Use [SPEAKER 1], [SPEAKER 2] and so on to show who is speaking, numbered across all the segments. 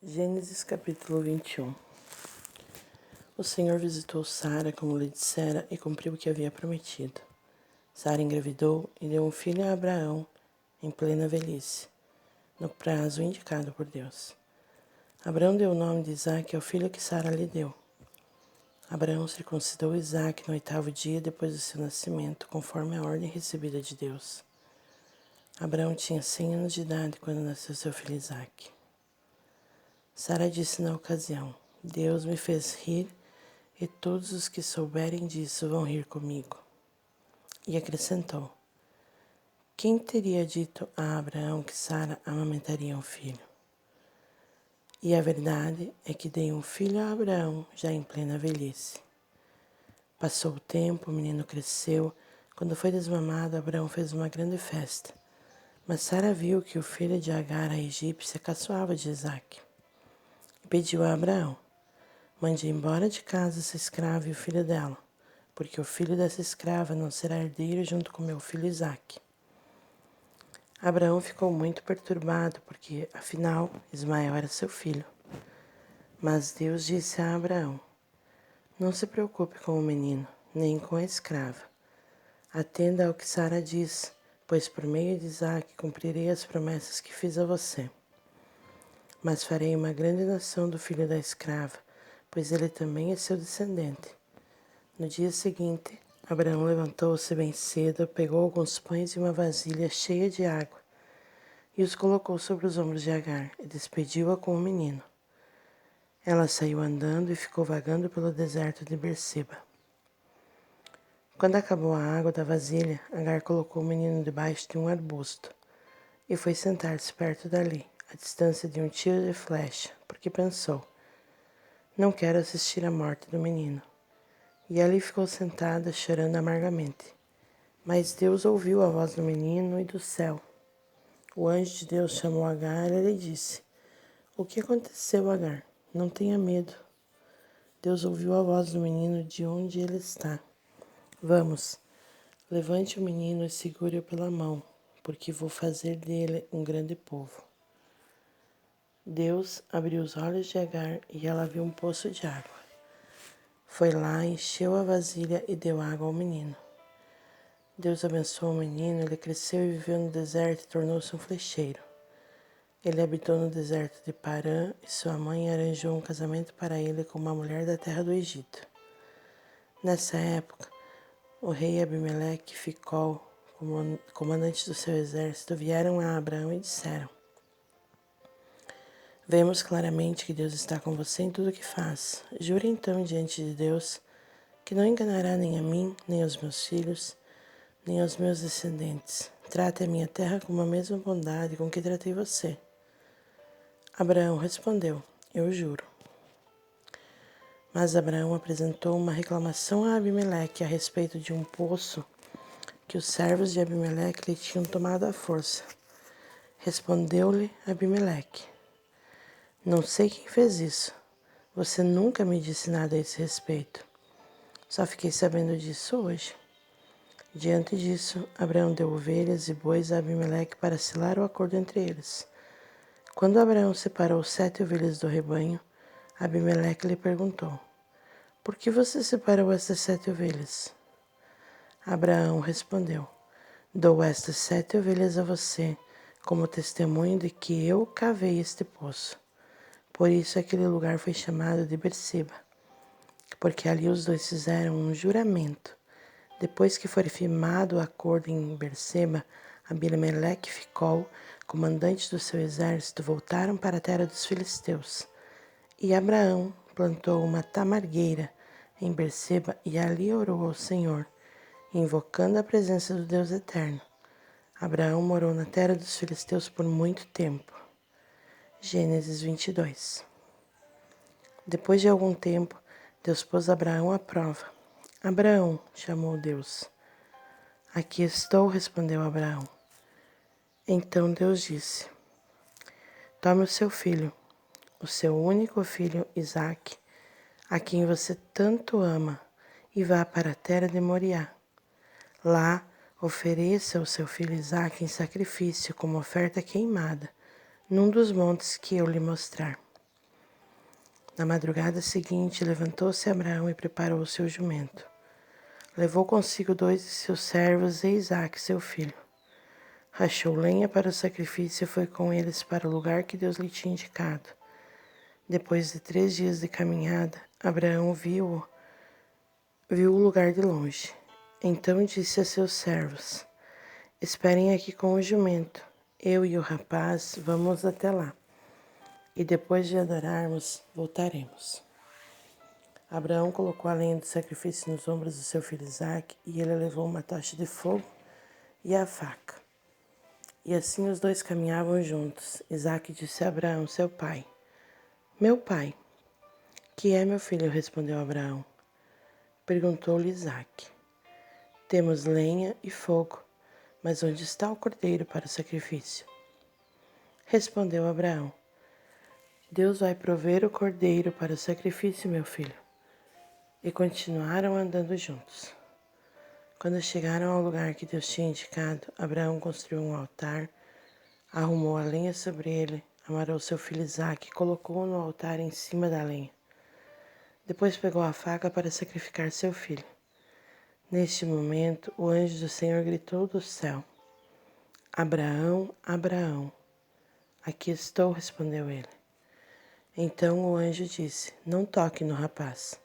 [SPEAKER 1] Gênesis capítulo 21. O Senhor visitou Sara como lhe dissera e cumpriu o que havia prometido. Sara engravidou e deu um filho a Abraão em plena velhice, no prazo indicado por Deus. Abraão deu o nome de Isaque ao filho que Sara lhe deu. Abraão circuncidou Isaque no 8º dia depois do seu nascimento, conforme a ordem recebida de Deus. Abraão tinha 100 anos de idade quando nasceu seu filho Isaque. Sara disse na ocasião: Deus me fez rir e todos os que souberem disso vão rir comigo. E acrescentou: Quem teria dito a Abraão que Sara amamentaria um filho? E a verdade é que dei um filho a Abraão já em plena velhice. Passou o tempo, o menino cresceu. Quando foi desmamado, Abraão fez uma grande festa. Mas Sara viu que o filho de Agar, a egípcia, caçoava de Isaque. E pediu a Abraão: Mande embora de casa essa escrava e o filho dela, porque o filho dessa escrava não será herdeiro junto com meu filho Isaque. Abraão ficou muito perturbado, porque, afinal, Ismael era seu filho. Mas Deus disse a Abraão: Não se preocupe com o menino, nem com a escrava. Atenda ao que Sara diz, pois por meio de Isaque cumprirei as promessas que fiz a você. Mas farei uma grande nação do filho da escrava, pois ele também é seu descendente. No dia seguinte, Abraão levantou-se bem cedo, pegou alguns pães e uma vasilha cheia de água, e os colocou sobre os ombros de Agar, e despediu-a com o menino. Ela saiu andando e ficou vagando pelo deserto de Berseba. Quando acabou a água da vasilha, Agar colocou o menino debaixo de um arbusto, e foi sentar-se perto dali, à distância de um tiro de flecha, porque pensou: Não quero assistir à morte do menino. E ali ficou sentada, chorando amargamente. Mas Deus ouviu a voz do menino e do céu. O anjo de Deus chamou Agar e lhe disse: O que aconteceu, Agar? Não tenha medo. Deus ouviu a voz do menino de onde ele está. Vamos, levante o menino e segure-o pela mão, porque vou fazer dele um grande povo. Deus abriu os olhos de Agar e ela viu um poço de água. Foi lá, encheu a vasilha e deu água ao menino. Deus abençoou o menino, ele cresceu e viveu no deserto e tornou-se um flecheiro. Ele habitou no deserto de Parã e sua mãe arranjou um casamento para ele com uma mulher da terra do Egito. Nessa época, o rei Abimeleque e Ficol, comandante do seu exército, vieram a Abraão e disseram: Vemos claramente que Deus está com você em tudo o que faz. Jure então diante de Deus que não enganará nem a mim, nem aos meus filhos, nem aos meus descendentes. Trate a minha terra com a mesma bondade com que tratei você. Abraão respondeu: Eu juro. Mas Abraão apresentou uma reclamação a Abimeleque a respeito de um poço que os servos de Abimeleque lhe tinham tomado à força. Respondeu-lhe Abimeleque: Não sei quem fez isso. Você nunca me disse nada a esse respeito. Só fiquei sabendo disso hoje. Diante disso, Abraão deu ovelhas e bois a Abimeleque para selar o acordo entre eles. Quando Abraão separou 7 ovelhas do rebanho, Abimeleque lhe perguntou: Por que você separou estas 7 ovelhas? Abraão respondeu: Dou estas 7 ovelhas a você, como testemunho de que eu cavei este poço. Por isso aquele lugar foi chamado de Berseba, porque ali os dois fizeram um juramento. Depois que foi firmado o acordo em Berseba, Abimeleque e Ficol, comandantes do seu exército, voltaram para a terra dos filisteus. E Abraão plantou uma tamargueira em Berseba e ali orou ao Senhor, invocando a presença do Deus eterno. Abraão morou na terra dos filisteus por muito tempo. Gênesis 22. Depois de algum tempo, Deus pôs Abraão à prova. Abraão, chamou Deus. Aqui estou, respondeu Abraão. Então Deus disse: Tome o seu filho, o seu único filho Isaque, a quem você tanto ama, e vá para a terra de Moriá. Lá, ofereça o seu filho Isaque em sacrifício como oferta queimada, num dos montes que eu lhe mostrar. Na madrugada seguinte, levantou-se Abraão e preparou o seu jumento. Levou consigo 2 de seus servos e Isaque, seu filho. Rachou lenha para o sacrifício e foi com eles para o lugar que Deus lhe tinha indicado. Depois de 3 dias de caminhada, Abraão viu o lugar de longe. Então disse a seus servos: Esperem aqui com o jumento. Eu e o rapaz vamos até lá. E depois de adorarmos, voltaremos. Abraão colocou a lenha do sacrifício nos ombros do seu filho Isaque, e ele levou uma tocha de fogo e a faca. E assim os dois caminhavam juntos. Isaque disse a Abraão, seu pai: Meu pai. Que é, meu filho? Respondeu Abraão. Perguntou-lhe Isaque: Temos lenha e fogo, mas onde está o cordeiro para o sacrifício? Respondeu Abraão: Deus vai prover o cordeiro para o sacrifício, meu filho. E continuaram andando juntos. Quando chegaram ao lugar que Deus tinha indicado, Abraão construiu um altar, arrumou a lenha sobre ele, amarrou seu filho Isaque e colocou-o no altar em cima da lenha. Depois pegou a faca para sacrificar seu filho. Neste momento, o anjo do Senhor gritou do céu: Abraão, Abraão. Aqui estou, respondeu ele. Então o anjo disse: Não toque no rapaz.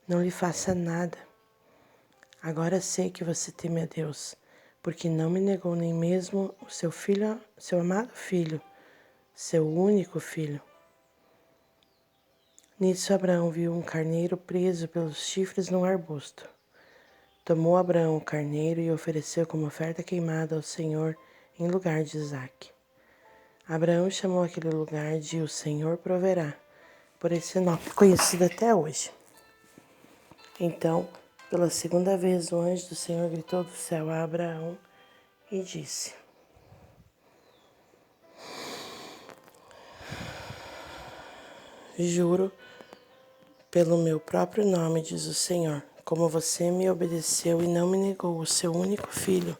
[SPEAKER 1] Não lhe faça nada. Agora sei que você teme a Deus, porque não me negou nem mesmo o seu filho, seu amado filho, seu único filho. Nisso Abraão viu um carneiro preso pelos chifres num arbusto. Tomou Abraão o carneiro e ofereceu como oferta queimada ao Senhor em lugar de Isaque. Abraão chamou aquele lugar de O Senhor Proverá, por esse nome conhecido até hoje. Então, pela segunda vez, o anjo do Senhor gritou do céu a Abraão e disse: Juro pelo meu próprio nome, diz o Senhor, como você me obedeceu e não me negou o seu único filho,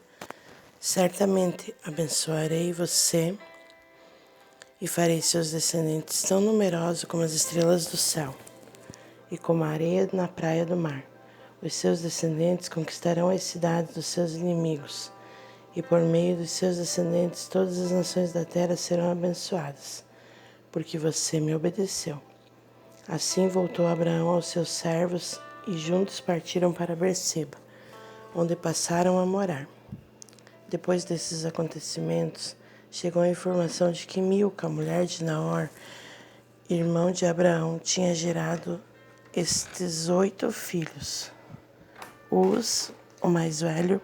[SPEAKER 1] certamente abençoarei você e farei seus descendentes tão numerosos como as estrelas do céu e como a areia na praia do mar. Os seus descendentes conquistarão as cidades dos seus inimigos, e por meio dos seus descendentes todas as nações da terra serão abençoadas, porque você me obedeceu. Assim voltou Abraão aos seus servos, e juntos partiram para Berseba, onde passaram a morar. Depois desses acontecimentos, chegou a informação de que Milca, mulher de Naor, irmão de Abraão, tinha gerado estes 8 filhos. Uz, o mais velho,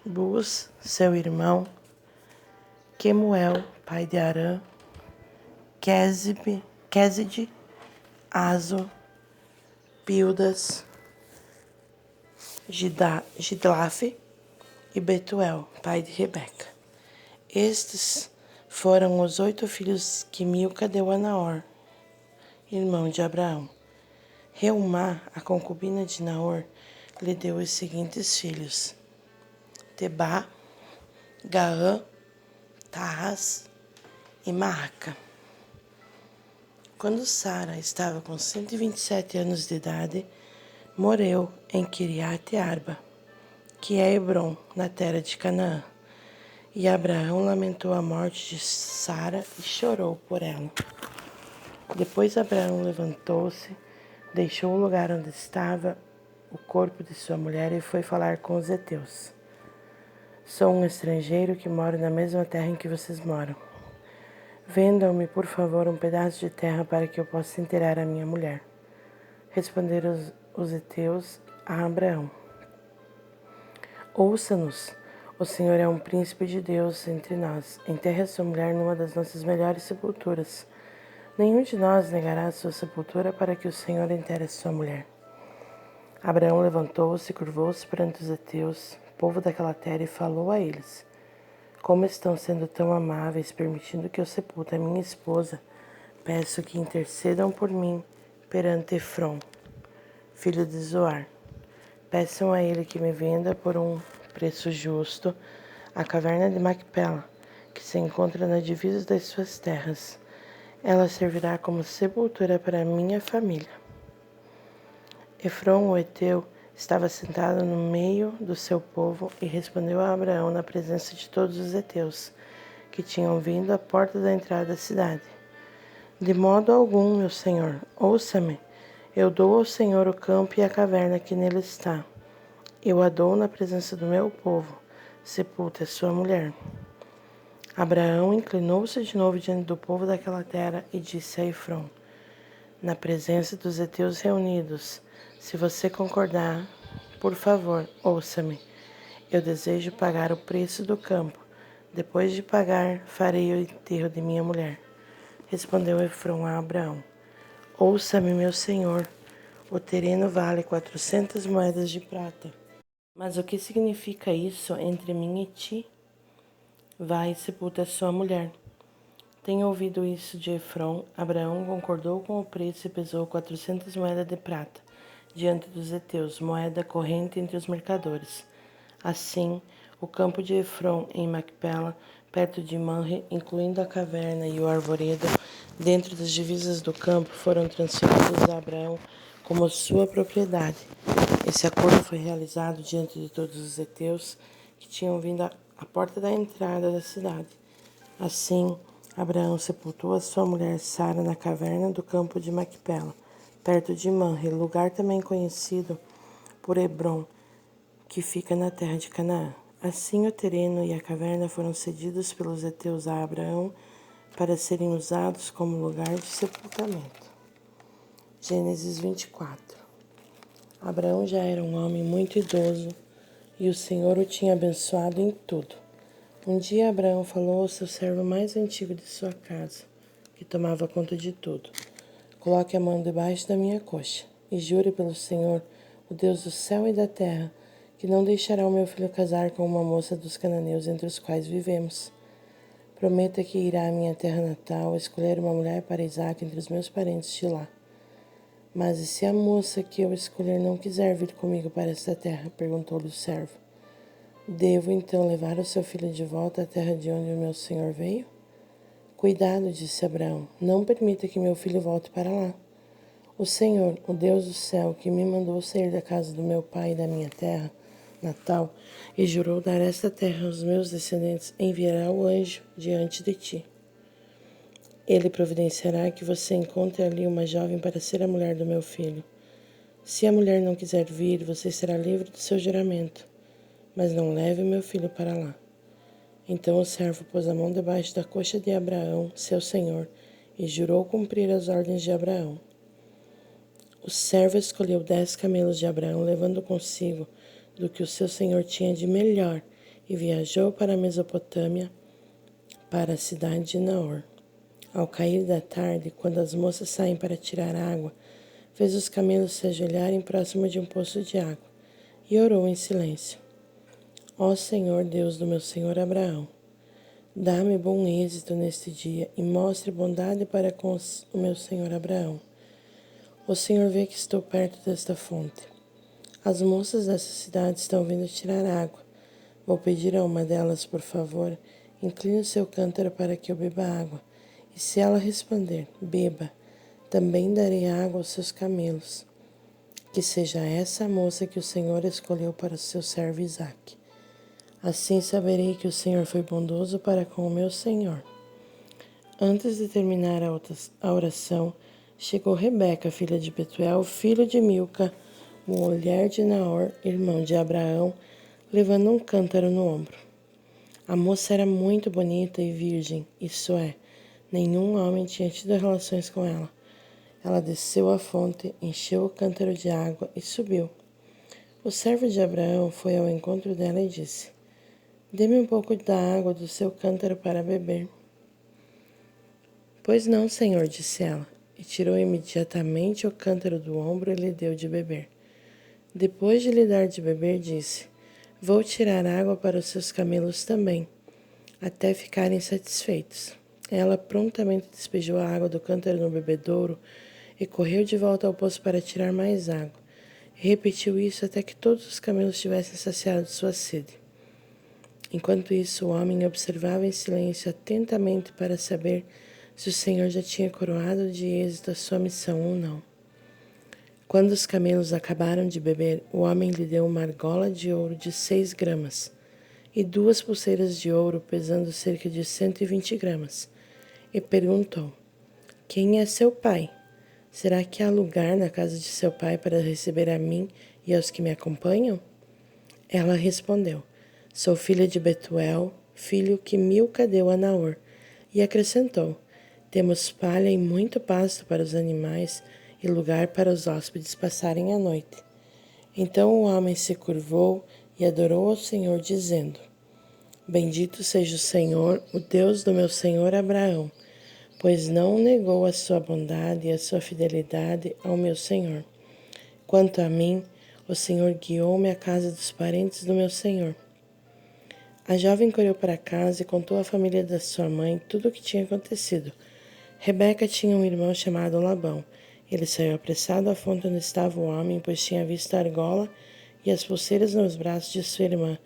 [SPEAKER 1] Buz, seu irmão, Quemuel, pai de Arã, Quéside, Azo, Pildas, Gidlafe e Betuel, pai de Rebeca. Estes foram os 8 filhos que Milca deu a Naor, irmão de Abraão. Reumá, a concubina de Naor, lhe deu os seguintes filhos: Tebá, Gaã, Taás e Maaca. Quando Sara estava com 127 anos de idade, morreu em Kiriat Arba, que é Hebrom, na terra de Canaã. E Abraão lamentou a morte de Sara e chorou por ela. Depois Abraão levantou-se, deixou o lugar onde estava o corpo de sua mulher e foi falar com os heteus. Sou um estrangeiro que mora na mesma terra em que vocês moram. Vendam-me, por favor, um pedaço de terra para que eu possa enterrar a minha mulher. Responderam os heteus a Abraão: Ouça-nos, o Senhor é um príncipe de Deus entre nós. Enterre a sua mulher numa das nossas melhores sepulturas. Nenhum de nós negará a sua sepultura para que o Senhor enterre a sua mulher. Abraão levantou-se e curvou-se perante os heteus, povo daquela terra, e falou a eles: Como estão sendo tão amáveis, permitindo que eu sepulte a minha esposa, peço que intercedam por mim perante Efrom, filho de Zoar. Peçam a ele que me venda por um preço justo a caverna de Macpela, que se encontra na divisa das suas terras. Ela servirá como sepultura para minha família. Efrom, o heteu, estava sentado no meio do seu povo e respondeu a Abraão na presença de todos os heteus que tinham vindo à porta da entrada da cidade. De modo algum, meu senhor, ouça-me. Eu dou ao Senhor o campo e a caverna que nele está. Eu a dou na presença do meu povo. Sepulta a sua mulher. Abraão inclinou-se de novo diante do povo daquela terra e disse a Efrom, na presença dos heteus reunidos, se você concordar, por favor, ouça-me. Eu desejo pagar o preço do campo. Depois de pagar, farei o enterro de minha mulher. Respondeu Efrom a Abraão, ouça-me, meu senhor. O terreno vale 400 moedas de prata. Mas o que significa isso entre mim e ti? Vai e sepulta sua mulher. Tendo ouvido isso de Efrom, Abraão concordou com o preço e pesou 400 moedas de prata diante dos heteus, moeda corrente entre os mercadores. Assim, o campo de Efrom em Macpela, perto de Manre, incluindo a caverna e o arvoredo, dentro das divisas do campo, foram transferidos a Abraão como sua propriedade. Esse acordo foi realizado diante de todos os heteus que tinham vindo à porta da entrada da cidade. Assim, Abraão sepultou a sua mulher Sara na caverna do campo de Macpela, perto de Manre, lugar também conhecido por Hebrom, que fica na terra de Canaã. Assim, o terreno e a caverna foram cedidos pelos heteus a Abraão para serem usados como lugar de sepultamento. Gênesis 24. Abraão já era um homem muito idoso e o Senhor o tinha abençoado em tudo. Um dia Abraão falou ao seu servo mais antigo de sua casa, que tomava conta de tudo. Coloque a mão debaixo da minha coxa e jure pelo Senhor, o Deus do céu e da terra, que não deixará o meu filho casar com uma moça dos cananeus entre os quais vivemos. Prometa que irá à minha terra natal escolher uma mulher para Isaque entre os meus parentes de lá. Mas e se a moça que eu escolher não quiser vir comigo para esta terra? Perguntou-lhe o servo. Devo então levar o seu filho de volta à terra de onde o meu senhor veio? Cuidado, disse Abraão, não permita que meu filho volte para lá. O Senhor, o Deus do céu, que me mandou sair da casa do meu pai e da minha terra natal, e jurou dar esta terra aos meus descendentes, enviará o anjo diante de ti. Ele providenciará que você encontre ali uma jovem para ser a mulher do meu filho. Se a mulher não quiser vir, você será livre do seu juramento, mas não leve meu filho para lá. Então o servo pôs a mão debaixo da coxa de Abraão, seu senhor, e jurou cumprir as ordens de Abraão. O servo escolheu 10 camelos de Abraão, levando consigo do que o seu senhor tinha de melhor, e viajou para a Mesopotâmia, para a cidade de Naor. Ao cair da tarde, quando as moças saem para tirar água, fez os camelos se ajoelharem próximo de um poço de água, e orou em silêncio. Ó Senhor, Deus do meu senhor Abraão, dá-me bom êxito neste dia e mostre bondade para com o meu senhor Abraão. O Senhor vê que estou perto desta fonte. As moças dessa cidade estão vindo tirar água. Vou pedir a uma delas, por favor, incline o seu cântaro para que eu beba água. E se ela responder, beba, também darei água aos seus camelos. Que seja essa a moça que o Senhor escolheu para o seu servo Isaque. Assim saberei que o Senhor foi bondoso para com o meu senhor. Antes de terminar a oração, chegou Rebeca, filha de Betuel, filho de Milca, mulher de Naor, irmão de Abraão, levando um cântaro no ombro. A moça era muito bonita e virgem, isso é, nenhum homem tinha tido relações com ela. Ela desceu à fonte, encheu o cântaro de água e subiu. O servo de Abraão foi ao encontro dela e disse: Dê-me um pouco da água do seu cântaro para beber. Pois não, senhor, disse ela, e tirou imediatamente o cântaro do ombro e lhe deu de beber. Depois de lhe dar de beber, disse: Vou tirar água para os seus camelos também, até ficarem satisfeitos. Ela prontamente despejou a água do cântaro no bebedouro e correu de volta ao poço para tirar mais água. E repetiu isso até que todos os camelos tivessem saciado sua sede. Enquanto isso, o homem observava em silêncio atentamente para saber se o Senhor já tinha coroado de êxito a sua missão ou não. Quando os camelos acabaram de beber, o homem lhe deu uma argola de ouro de 6 gramas e 2 pulseiras de ouro pesando cerca de 120 gramas, e perguntou: Quem é seu pai? Será que há lugar na casa de seu pai para receber a mim e aos que me acompanham? Ela respondeu: Sou filha de Betuel, filho que Milca deu a Naor. E acrescentou: Temos palha e muito pasto para os animais e lugar para os hóspedes passarem a noite. Então o homem se curvou e adorou ao Senhor, dizendo: Bendito seja o Senhor, o Deus do meu senhor Abraão, pois não negou a sua bondade e a sua fidelidade ao meu senhor. Quanto a mim, o Senhor guiou-me à casa dos parentes do meu senhor. A jovem correu para casa e contou à família da sua mãe tudo o que tinha acontecido. Rebeca tinha um irmão chamado Labão. Ele saiu apressado à fonte onde estava o homem, pois tinha visto a argola e as pulseiras nos braços de sua irmã,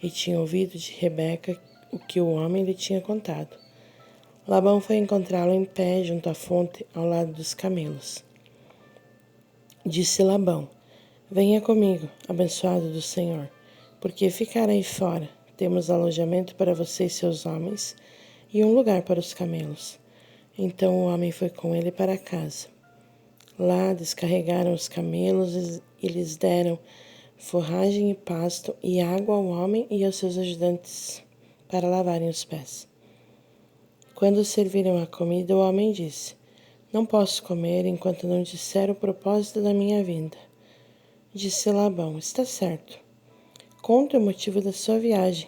[SPEAKER 1] e tinha ouvido de Rebeca o que o homem lhe tinha contado. Labão foi encontrá-lo em pé junto à fonte, ao lado dos camelos. Disse Labão: Venha comigo, abençoado do Senhor, porque ficar aí fora. Temos alojamento para você e seus homens, e um lugar para os camelos. Então o homem foi com ele para casa. Lá descarregaram os camelos e lhes deram forragem e pasto e água ao homem e aos seus ajudantes para lavarem os pés. Quando serviram a comida, o homem disse: Não posso comer enquanto não disser o propósito da minha vinda. Disse Labão: Está certo. Conte o motivo da sua viagem.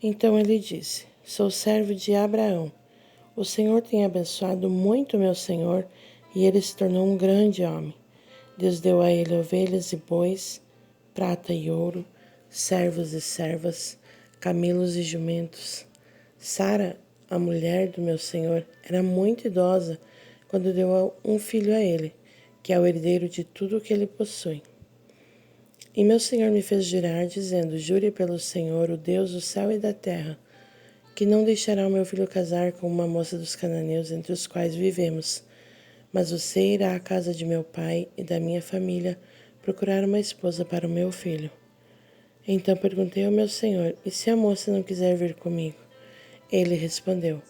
[SPEAKER 1] Então ele disse: Sou servo de Abraão. O Senhor tem abençoado muito meu senhor e ele se tornou um grande homem. Deus deu a ele ovelhas e bois, prata e ouro, servos e servas, camelos e jumentos. Sara, a mulher do meu senhor, era muito idosa quando deu um filho a ele, que é o herdeiro de tudo o que ele possui. E meu senhor me fez jurar, dizendo: Jure pelo Senhor, o Deus do céu e da terra, que não deixará o meu filho casar com uma moça dos cananeus entre os quais vivemos. Mas você irá à casa de meu pai e da minha família procurar uma esposa para o meu filho. Então perguntei ao meu senhor: E se a moça não quiser vir comigo? Ele respondeu: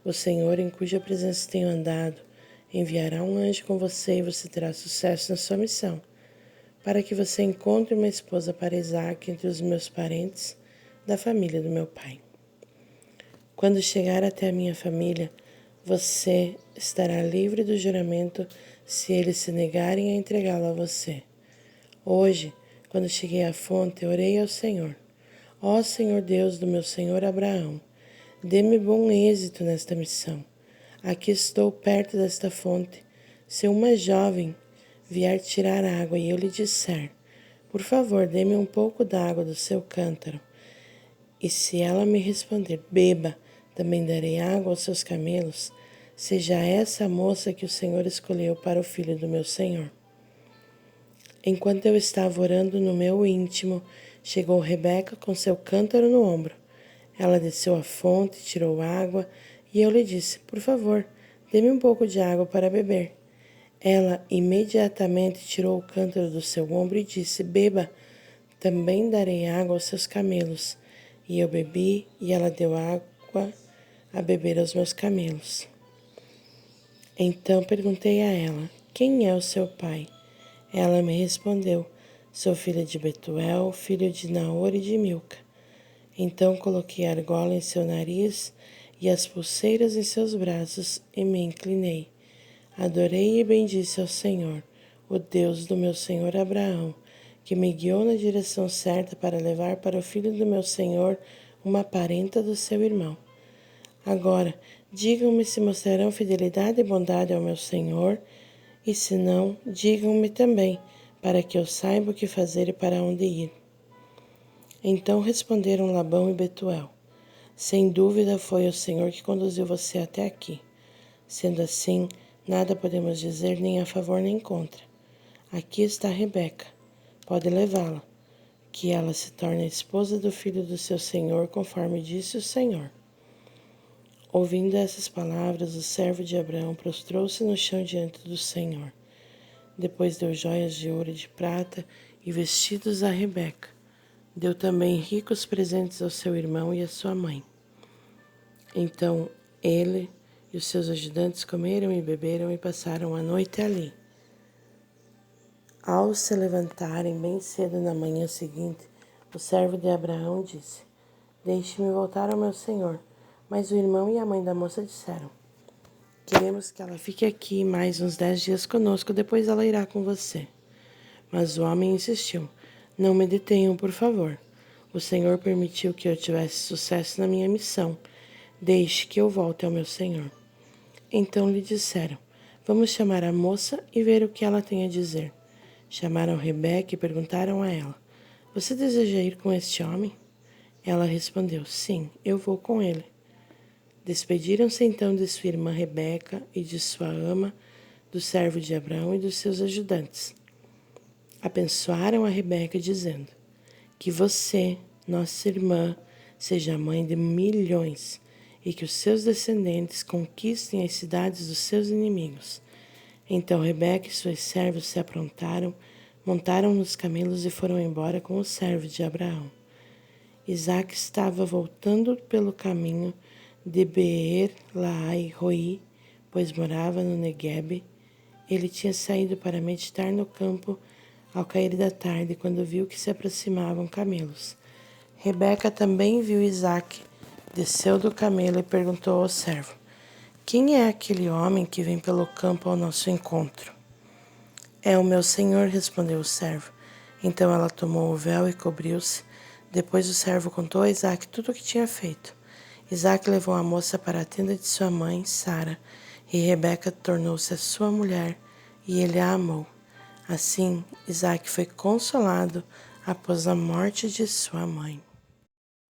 [SPEAKER 1] O Senhor, em cuja presença tenho andado, enviará um anjo com você e você terá sucesso na sua missão, para que você encontre uma esposa para Isaque entre os meus parentes da família do meu pai. Quando chegar até a minha família, você estará livre do juramento se eles se negarem a entregá-lo a você. Hoje, quando cheguei à fonte, orei ao Senhor: Ó Senhor Deus do meu senhor Abraão, dê-me bom êxito nesta missão. Aqui estou perto desta fonte. Se uma jovem vier tirar água e eu lhe disser: Por favor, dê-me um pouco da água do seu cântaro, e se ela me responder: Beba, também darei água aos seus camelos, seja essa a moça que o Senhor escolheu para o filho do meu senhor. Enquanto eu estava orando no meu íntimo, chegou Rebeca com seu cântaro no ombro. Ela desceu à fonte, tirou água, e eu lhe disse: Por favor, dê-me um pouco de água para beber. Ela imediatamente tirou o cântaro do seu ombro e disse: Beba, também darei água aos seus camelos. E eu bebi, e ela deu água a beber aos meus camelos. Então perguntei a ela: Quem é o seu pai? Ela me respondeu: Sou filha de Betuel, filho de Naor e de Milca. Então coloquei a argola em seu nariz e as pulseiras em seus braços e me inclinei. Adorei e bendisse ao Senhor, o Deus do meu senhor Abraão, que me guiou na direção certa para levar para o filho do meu senhor uma parenta do seu irmão. Agora, digam-me se mostrarão fidelidade e bondade ao meu senhor, e se não, digam-me também, para que eu saiba o que fazer e para onde ir. Então responderam Labão e Betuel: Sem dúvida foi o Senhor que conduziu você até aqui. Sendo assim, nada podemos dizer nem a favor nem contra. Aqui está Rebeca. Pode levá-la, que ela se torne a esposa do filho do seu senhor, conforme disse o Senhor. Ouvindo essas palavras, o servo de Abraão prostrou-se no chão diante do Senhor. Depois deu joias de ouro e de prata e vestidos a Rebeca. Deu também ricos presentes ao seu irmão e à sua mãe. Então ele e os seus ajudantes comeram e beberam e passaram a noite ali. Ao se levantarem bem cedo na manhã seguinte, o servo de Abraão disse: Deixe-me voltar ao meu senhor. Mas o irmão e a mãe da moça disseram: Queremos que ela fique aqui mais uns 10 dias conosco, depois ela irá com você. Mas o homem insistiu: Não me detenham, por favor. O Senhor permitiu que eu tivesse sucesso na minha missão. Deixe que eu volte ao meu senhor. Então lhe disseram: Vamos chamar a moça e ver o que ela tem a dizer. Chamaram Rebeca e perguntaram a ela: Você deseja ir com este homem? Ela respondeu: Sim, eu vou com ele. Despediram-se então de sua irmã Rebeca e de sua ama, do servo de Abraão e dos seus ajudantes. Abençoaram a Rebeca, dizendo: Que você, nossa irmã, seja a mãe de milhões e que os seus descendentes conquistem as cidades dos seus inimigos. Então Rebeca e suas servas se aprontaram, montaram nos camelos e foram embora com o servo de Abraão. Isaque estava voltando pelo caminho de Beer-Lahai-Roi, pois morava no Neguebe. Ele tinha saído para meditar no campo ao cair da tarde, quando viu que se aproximavam camelos. Rebeca também viu Isaque, desceu do camelo e perguntou ao servo: Quem é aquele homem que vem pelo campo ao nosso encontro? É o meu senhor, respondeu o servo. Então ela tomou o véu e cobriu-se. Depois o servo contou a Isaque tudo o que tinha feito. Isaque levou a moça para a tenda de sua mãe, Sara, e Rebeca tornou-se a sua mulher, e ele a amou. Assim, Isaque foi consolado após a morte de sua mãe.